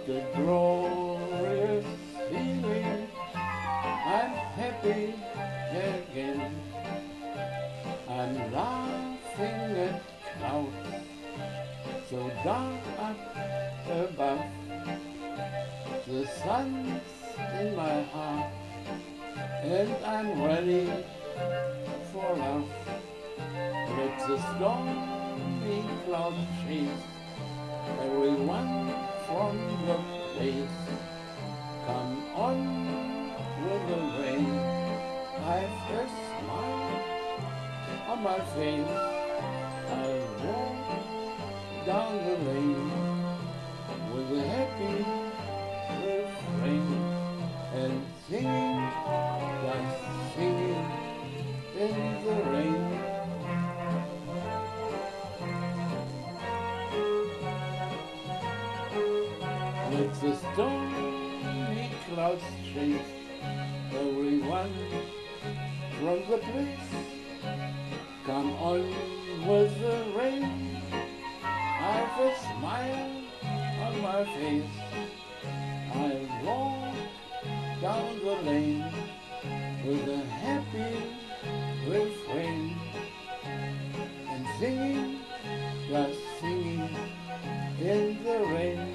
the glorious feeling. I'm happy again. I'm laughing at clouds so dark up above. The sun's in my heart and I'm ready for love. Let the stormy clouds chase everyone from the place. Come on with the rain. I've a smile on my face. I'll walk down the lane with a happy refrain and singing, just singing in the rain. Let the stormy clouds chase everyone from the place. Come on with the rain. I've a smile on my face. I'll walk down the lane with a happy refrain and singing, just singing in the rain.